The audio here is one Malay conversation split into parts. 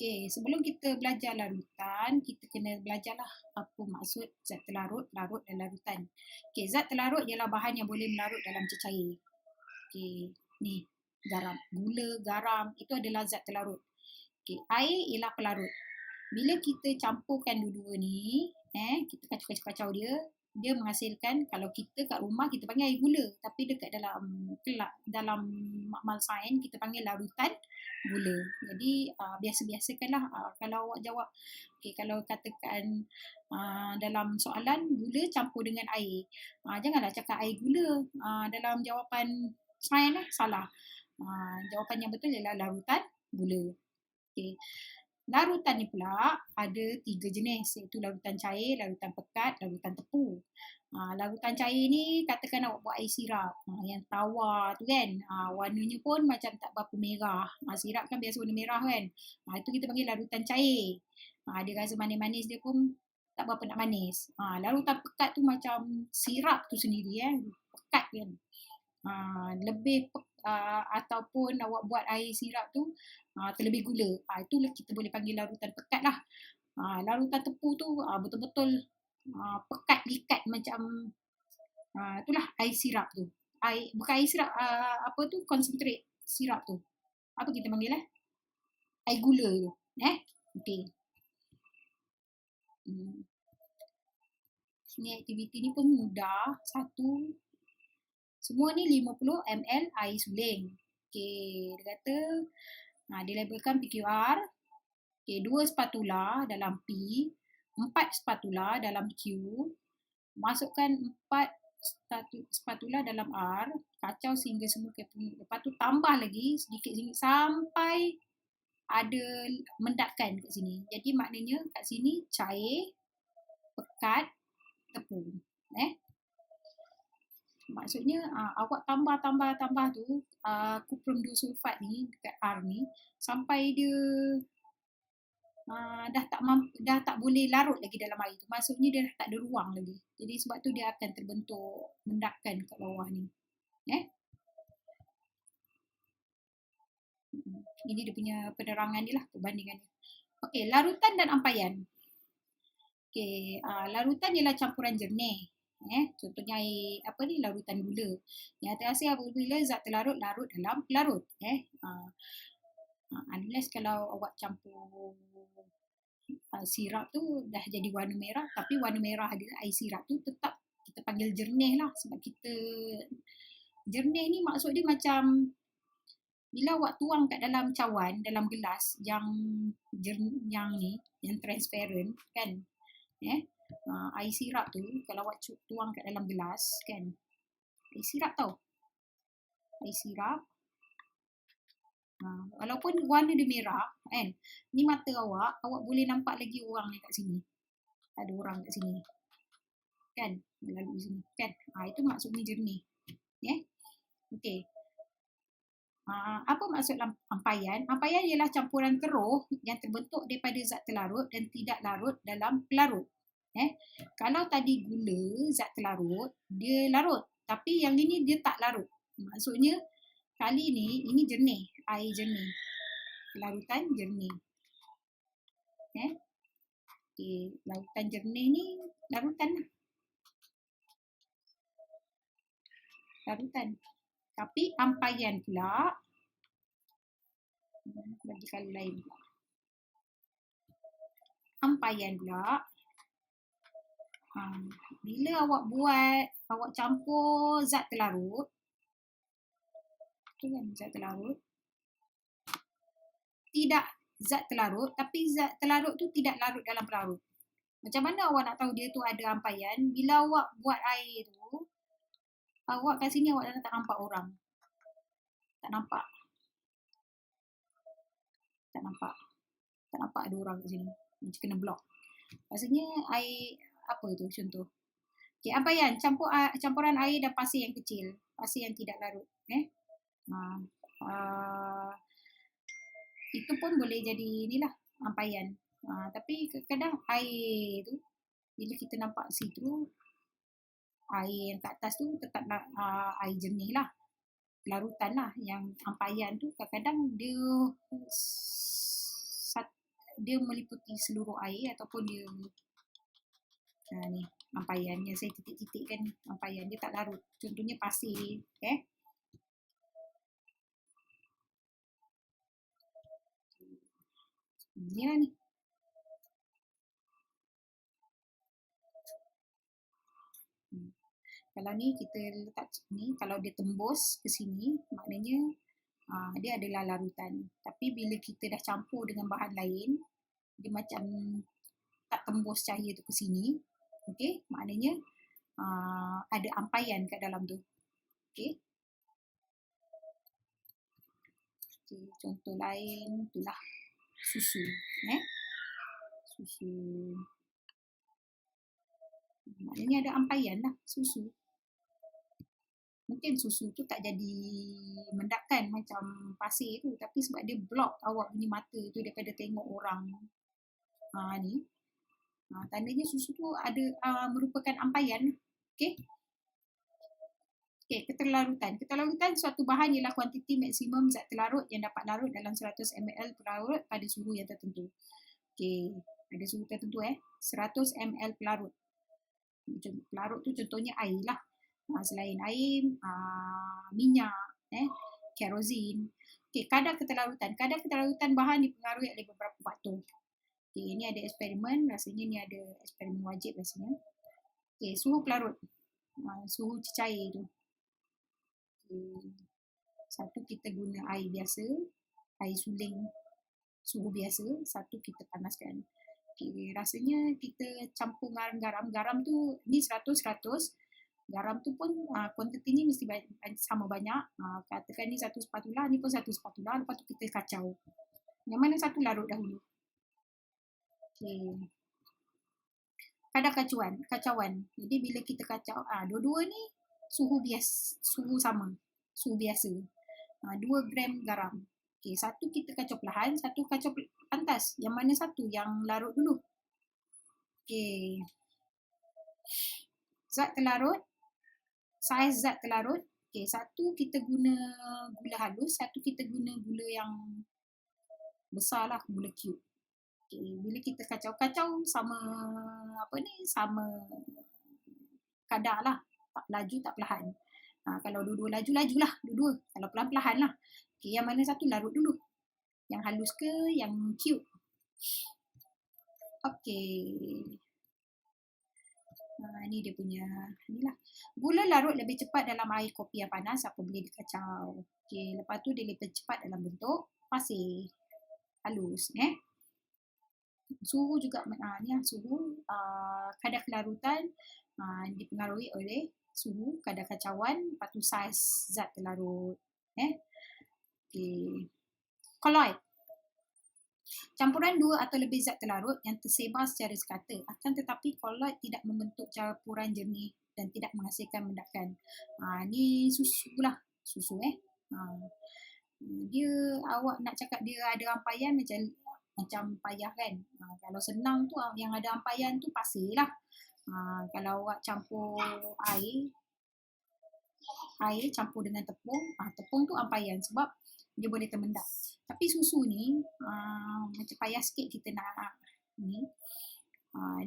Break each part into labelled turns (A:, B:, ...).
A: Okey, sebelum kita belajar larutan, kita kena belajarlah apa maksud zat terlarut, larut dan larutan. Okey, zat terlarut ialah bahan yang boleh melarut dalam cecair. Okey, ni garam. Gula, garam itu adalah zat terlarut. Okey, air ialah pelarut. Bila kita campurkan dua-dua ni, kita kacau-kacau dia menghasilkan, kalau kita kat rumah kita panggil air gula, tapi dekat dalam makmal sains kita panggil larutan gula. Jadi biasa-biasakanlah kalau awak jawab, kalau katakan dalam soalan gula campur dengan air, janganlah cakap air gula. Dalam jawapan sains salah. Jawapan yang betul ialah larutan gula. Okey. Larutan ni pula ada 3 jenis, iaitu larutan cair, larutan pekat, larutan tepu. Larutan cair ni katakan awak buat air sirap yang tawar tu kan, warnanya pun macam tak berapa merah. Sirap kan biasa warna merah kan. Itu kita panggil larutan cair. Dia rasa manis-manis dia pun tak berapa nak manis. Larutan pekat tu macam sirap tu sendiri pekat kan. Ataupun awak buat air sirap tu terlebih gula, itulah kita boleh panggil larutan pekat lah. Larutan tepu tu betul-betul pekat likat macam itulah air sirap tu. Bukan air sirap, concentrate sirap tu. Apa kita panggil air gula tu. Okey. Ni aktiviti ni pun mudah. Semua ni 50 ml air suling. Okey, dia kata dia labelkan PQR. Okey, 2 spatula dalam P, 4 spatula dalam Q. Masukkan 4 spatula dalam R, kacau sehingga semua keping. Lepas tu tambah lagi sedikit-sedikit sampai ada mendapkan kat sini. Jadi maknanya kat sini cair, pekat, tepung. Maksudnya awak tambah tu kuprum 2 sulfat ni dekat R ni sampai dia dah tak boleh larut lagi dalam air tu. Maksudnya dia dah tak ada ruang lagi. Jadi sebab tu dia akan terbentuk mendapkan kat bawah ni. Ini dia punya penerangan dia lah, perbandingan dia. Okey, larutan dan ampaian. Okey, larutan ialah campuran jernih. Contohnya air larutan gula. Yang terhasil apabila zat terlarut larut dalam pelarut. Unless kalau awak campur sirap tu dah jadi warna merah, tapi warna merah dia air sirap tu tetap kita panggil jernih lah, sebab kita jernih ni maksud dia macam bila awak tuang kat dalam cawan, dalam gelas yang transparent kan, air sirap tu kalau awak tuang kat dalam gelas kan, air sirap tau, air sirap walaupun warna dia merah kan, ni mata awak boleh nampak lagi orang ni kat sini, ada orang kat sini kan, melalui sini kan, itu maksudnya jernih. Okey. Apa maksud ampaian? Ampaian ialah campuran keruh yang terbentuk daripada zat terlarut dan tidak larut dalam pelarut. Kalau tadi gula, zat terlarut, dia larut. Tapi yang ini dia tak larut. Maksudnya kali ini jernih, air jernih. Larutan jernih. Okay, larutan jernih ni larutan lah. Larutan. Tapi ampaian pula, bagi kali lain pula. Ampaian pula, bila awak campur zat terlarut, tu kan zat terlarut, tidak zat terlarut, tapi zat terlarut tu tidak larut dalam pelarut. Macam mana awak nak tahu dia tu ada ampaian? Bila awak buat air tu, awak kat sini awak dah tak nampak orang. Tak nampak ada orang kat sini. Macam kena blok. Maksudnya air apa tu contoh? Okay, ampaian, campuran air dan pasir yang kecil. Pasir yang tidak larut. Itu pun boleh jadi inilah ampaian. Tapi kadang air tu, bila kita nampak situ, air yang kat atas tu tetap air jernih lah, larutan lah. Yang ampaian tu kadang-kadang dia dia meliputi seluruh air ataupun dia ni ampaiannya saya titik-titik kan, ampaian dia tak larut. Contohnya pasir, ni lah ni. Kalau ni kita letak ni, kalau dia tembus ke sini, maknanya dia adalah larutan. Tapi bila kita dah campur dengan bahan lain, dia macam tak tembus cahaya tu ke sini, okey, maknanya ada ampaian kat dalam tu. Okey. Okay, contoh lain itulah susu, susu. Maknanya ada ampaian lah susu. Mungkin susu tu tak jadi mendapkan macam pasir tu, tapi sebab dia block awak punya mata tu daripada tengok orang ni. Tandanya susu tu ada merupakan ampaian. Okey. Okey, keterlarutan. Keterlarutan suatu bahan ialah kuantiti maksimum zat terlarut yang dapat larut dalam 100 ml pelarut pada suhu yang tertentu. Okey, ada suhu tertentu 100 ml pelarut. Pelarut tu contohnya air lah. Selain air, minyak, kerosin. Okey, kadar keterlarutan. Kadar keterlarutan bahan dipengaruhi oleh beberapa faktor. Okey, ini ada eksperimen. Rasanya ni ada eksperimen wajib rasanya. Okey, suhu pelarut. Suhu cecair tu. Satu kita guna air biasa, air suling suhu biasa, satu kita panaskan. Okay, rasanya kita campur garam. Garam tu ni 100. Garam tu pun kuantitinya mesti sama banyak. Katakan ni 1 spatula, ni pun 1 spatula. Lepas tu kita kacau. Yang mana satu larut dahulu? Okay. Kadar kacauan. Jadi bila kita kacau, dua-dua ni suhu biasa, suhu sama, suhu biasa. 2 gram garam. Okay, satu kita kacau perlahan, satu kacau pantas. Yang mana satu yang larut dulu? Okay. Zat terlarut, saiz zat terlarut. Okay, satu kita guna gula halus, satu kita guna gula yang besar lah, gula cube. Okay, bila kita kacau-kacau sama sama kadar lah. Tak laju, tak perlahan. Kalau dua-dua laju, lajulah dua-dua. Kalau perlahan-perlahan lah. Okay, yang mana satu larut dulu? Yang halus ke yang cube? Okay. Ni dia punya ni lah. Gula larut lebih cepat dalam air kopi yang panas apabila dikacau. Okay, lepas tu dia lebih cepat dalam bentuk pasir halus. Suhu juga ni lah suhu. Kadar kelarutan dipengaruhi oleh suhu, kadar kacauan, lepas tu saiz zat terlarut. Okay. Koloid. Campuran dua atau lebih zat terlarut yang tersebar secara sekata, akan tetapi koloid tidak membentuk campuran jernih dan tidak menghasilkan mendakan. Ni susu lah. Susu dia awak nak cakap dia ada ampaian macam payah kan. Kalau senang tu yang ada ampaian tu pasir lah. Kalau awak campur air campur dengan tepung, tepung tu ampaian sebab dia boleh termendak. Tapi susu ni macam payah sikit kita nak ni.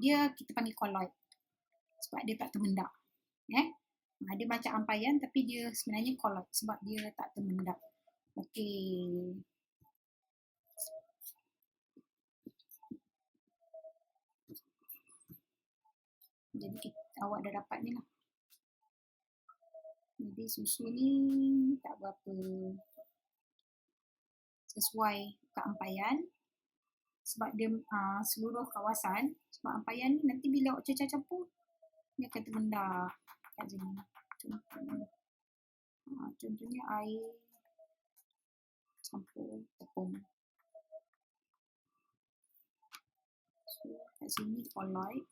A: Dia kita panggil koloid sebab dia tak termendak. Dia macam ampaian tapi dia sebenarnya koloid sebab dia tak termendak. Okey. Jadi awak dah dapat ni lah. Jadi susu ni tak berapa sesuai keampaian sebab dia seluruh kawasan. Sebab ampaian ni nanti bila awak campur dia akan termendak kat sini. Contohnya air campur tepung. So kat sini koloid.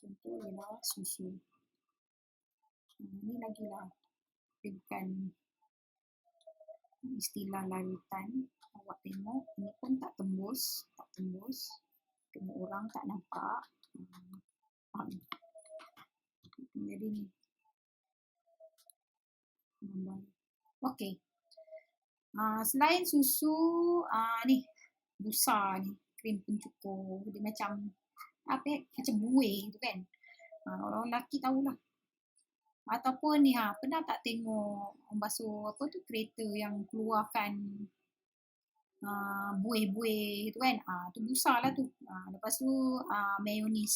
A: Contoh ialah susu. Ni lagi lah. Dia bukan istilah larutan. Awak tengok, ni pun tak tembus. Tengok orang tak nampak. Jadi ni. Okey. Selain susu, ni busa ni, krim pencukur. Dia macam macam buih tu kan. Orang lelaki tahulah. Ataupun ni pernah tak tengok orang basuh apa tu kereta yang keluarkan buih-buih tu kan. Tu busa lah tu. Lepas tu mayonis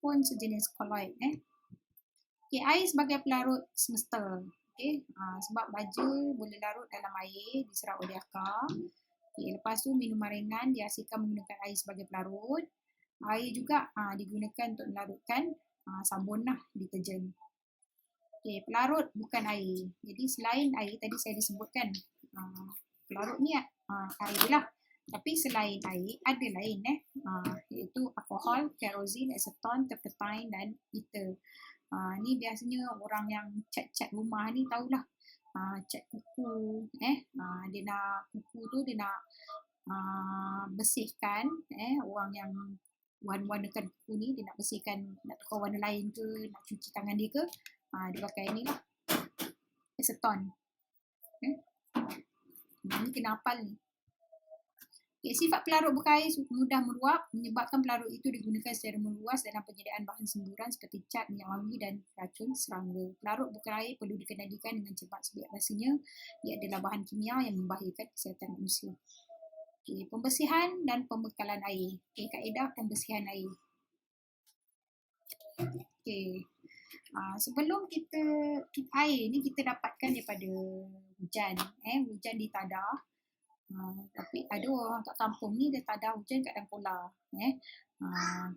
A: pun sejenis koloid Okay, air sebagai pelarut semesta. Okay, sebab baja boleh larut dalam air diserap oleh akar. Okay, lepas tu minuman ringan dihasilkan menggunakan air sebagai pelarut. Air juga digunakan untuk melarutkan sabun lah, deterjen. Okay, pelarut bukan air. Jadi selain air, tadi saya disebutkan pelarut ni air lah. Tapi selain air, ada lain iaitu alkohol, kerosin, aseton, terpentine dan ether. Ni biasanya orang yang cat-cat rumah ni tahulah. Cat kuku, dia nak kuku tu dia nak bersihkan, orang yang warna-warnakan kuku ni dia nak bersihkan, nak tukar warna lain ke, nak cuci tangan dia ke, dia pakai ni lah, aseton. Ini kena hafal ni. Okay, sifat pelarut berkair mudah meluap menyebabkan pelarut itu digunakan secara meluas dalam penyediaan bahan semburan seperti cat, minyak wangi dan racun serangga. Pelarut berkair perlu dikendalikan dengan cepat sebab rasanya ia adalah bahan kimia yang membahayakan kesihatan manusia. Okay, pembersihan dan pembekalan air. Okay, kaedah pembersihan air. Okay. Sebelum air ni kita dapatkan daripada hujan. Hujan di tadah. Tapi ada orang kat kampung ni dia tak ada hujan kat dalam kola.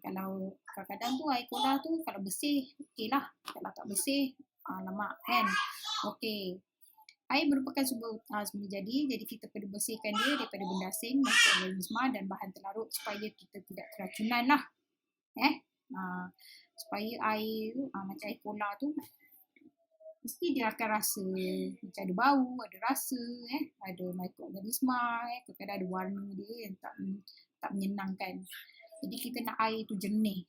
A: Kalau kadang-kadang tu air kola tu kalau bersih okey lah. Kalau tak bersih lemak kan. Okey. Air merupakan sumber jadi kita perlu bersihkan dia daripada benda asing, mikroorganisma dan bahan terlarut supaya kita tidak keracunan lah. Supaya air tu macam air kola tu mesti dia akan rasa macam ada bau, ada rasa, ada mikroorganisma, kadang-kadang ada warna dia yang tak menyenangkan. Jadi kita nak air tu jernih.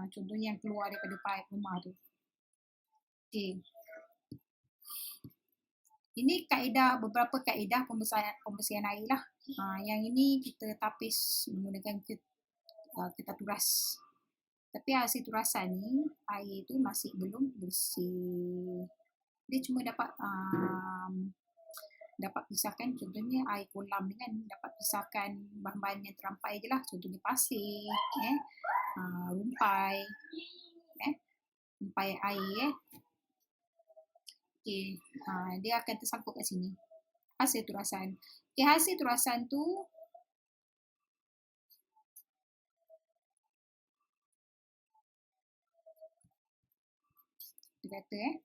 A: Contohnya yang keluar daripada paip rumah tu. Okay. Ini beberapa kaedah pembersihan air lah. Yang ini kita tapis menggunakan kertas turas. Tapi hasil turasan ni, air tu masih belum bersih. Dia cuma dapat pisahkan, contohnya air kolam ni kan, dapat pisahkan bahan-bahan yang terampai je lah. Contohnya pasir, rumpai, rumpai air. Okay, dia akan tersangkut kat sini. Hasil turasan. Okay, hasil turasan tu dia kata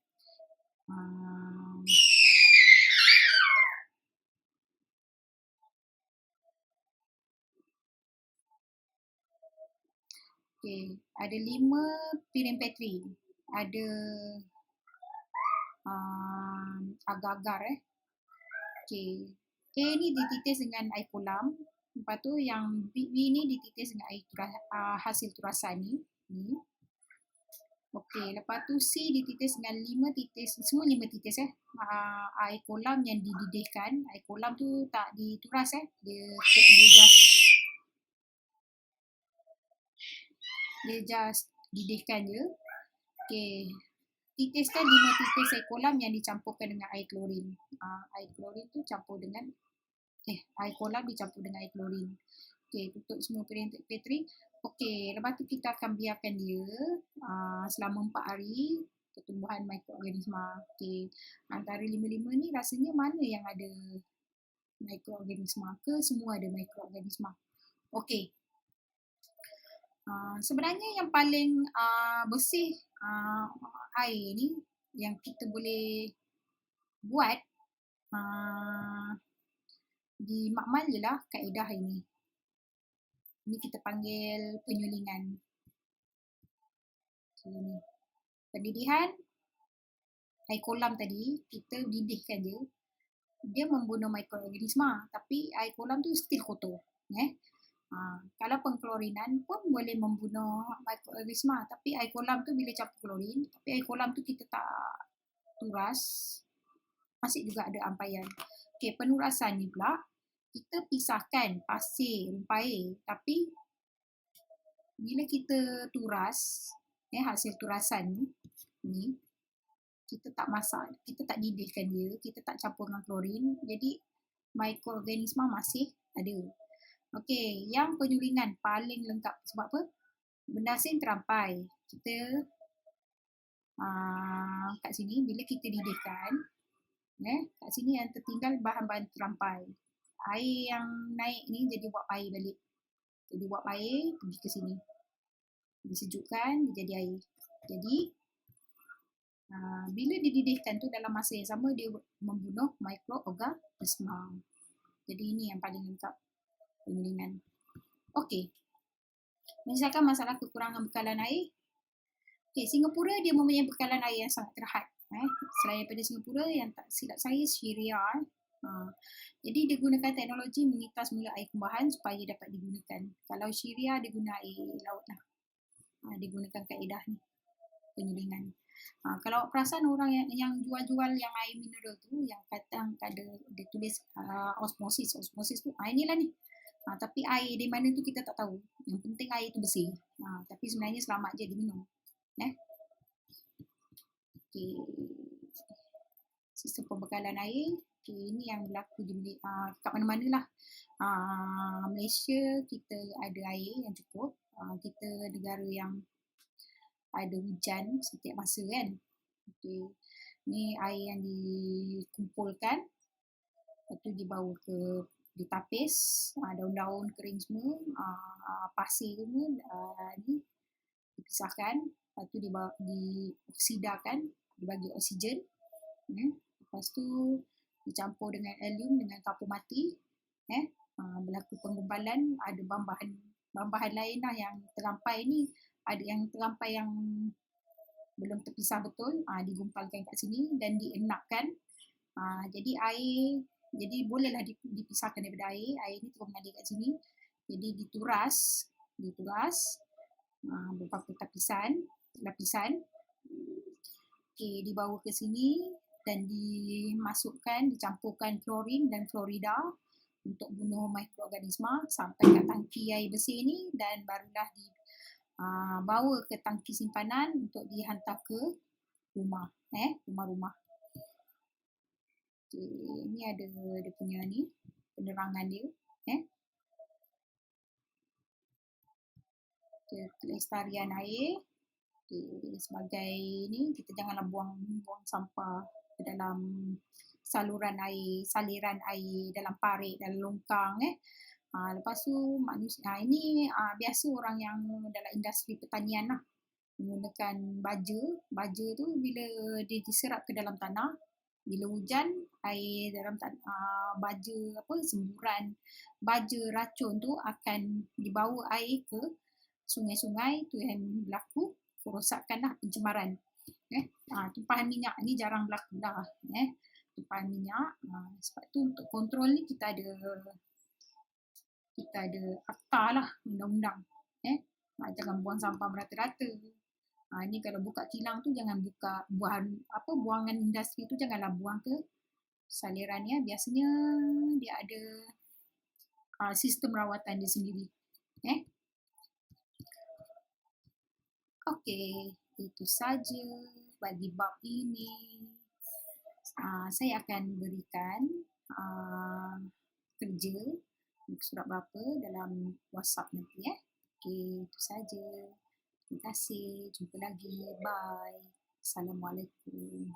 A: okay, ada 5 piring Petri. Ada agar-agar okay. A ni dititis dengan air kolam. Lepas tu yang B ni dititis dengan air hasil turasan ni. Okey, lepas tu C dititis dengan 5 titis, semua 5 titis air kolam yang dididihkan. Air kolam tu tak dituras dia just didihkan je. Okey. Titiskan 5 titis air kolam yang dicampurkan dengan air klorin. Air klorin tu campur dengan air kolam dicampur dengan air klorin. Okey, tutup semua piring Petri. Okey, lepas tu kita akan biarkan dia selama 4 hari pertumbuhan mikroorganisma. Okey, antara 5 ni rasanya mana yang ada mikroorganisma ke semua ada mikroorganisma? Okey. Sebenarnya yang paling bersih air ni yang kita boleh buat di makmal ialah kaedah ini. Ini kita panggil penyulingan. Ini. Pendidihan air kolam tadi, kita didihkan je. Dia membunuh mikroorganisma, tapi air kolam tu still kotor. Kalau pengklorinan pun boleh membunuh mikroorganisma, tapi air kolam tu bila campur klorin, tapi air kolam tu kita tak turas, masih juga ada ampaian. Okey, penurasan ni pula, kita pisahkan pasir, rumput air. Tapi bila kita turas, hasil turasan ni, kita tak masak, kita tak didihkan dia, kita tak campur dengan klorin, jadi mikroorganisma masih ada. Okey, yang penyulingan paling lengkap. Sebab apa? Benda asin terampai. Kita kat sini, bila kita didihkan, kat sini yang tertinggal bahan-bahan terampai. Air yang naik ni jadi buat air balik. Jadi buat air, pergi ke sini. Disejukkan, dia jadi air. Jadi, bila dididihkan tu dalam masa yang sama, dia membunuh mikroorganisma. Jadi ini yang paling lengkap penyulingan. Okey. Menyelesaikan masalah kekurangan bekalan air. Okey, Singapura dia mempunyai bekalan air yang sangat terhad. Selain daripada Singapura, yang tak silap saya, Syria. Jadi dia gunakan teknologi mengitar semula air kumbahan supaya dapat digunakan. Kalau Syria dia guna air laut lah. Dia gunakan kaedah ni, penyulingan. Kalau perasan orang yang jual-jual yang air mineral tu, yang kadang ada dia tulis osmosis tu, inilah ni. Tapi air di mana tu kita tak tahu. Yang penting air tu bersih. Tapi sebenarnya selamat je diminum. Okay. Sistem pembekalan air. Okay, ini yang berlaku di kat mana-mana lah. Malaysia kita ada air yang cukup. Kita negara yang ada hujan setiap masa kan. Okay. Ni air yang dikumpulkan. Lepas tu dibawa ke ditapis, daun-daun kering semua, pasir semua ni dipisahkan. Lepas tu dioksidakan, dibagi oksigen. Lepas tu dicampur dengan helium dengan kapur mati. Berlaku penggumpalan, ada bahan-bahan lain lah yang terampai ni. Ada yang terampai yang belum terpisah betul, digumpalkan kat sini dan dienakkan. Jadi air, jadi bolehlah dipisahkan daripada air. Air ni terus mengalir kat sini. Jadi dituras beberapa lapisan. Okay, dibawa ke sini dan dimasukkan, dicampurkan klorin dan florida untuk bunuh mikroorganisma sampai kat tangki air bersih ni, dan barulah bawa ke tangki simpanan untuk dihantar ke rumah, rumah-rumah. Okay, ni ada dia punya ni, penerangan dia. Kelestarian air. Okay, sebagai ni, kita janganlah buang sampah ke dalam saliran air dalam parit, dalam longkang. Lepas tu manusia, ini biasa orang yang dalam industri pertanian lah, menggunakan baja tu bila dia diserap ke dalam tanah, bila hujan, air dalam semburan baja racun tu akan dibawa air ke sungai-sungai tu yang berlaku kerosakan lah, pencemaran. Tumpahan minyak ni jarang berlaku lah. Tumpahan minyak. Sebab tu untuk kontrol ni kita ada akta lah, undang-undang. Jangan buang sampah merata-rata. Ni kalau buka kilang tu jangan buka buangan industri tu janganlah buang ke saliran ya. Biasanya dia ada sistem rawatan dia sendiri. Okey, itu saja bagi bab ini. Saya akan berikan kerja surat berapa dalam WhatsApp nanti. Okey, itu saja. Terima kasih. Jumpa lagi. Bye. Assalamualaikum.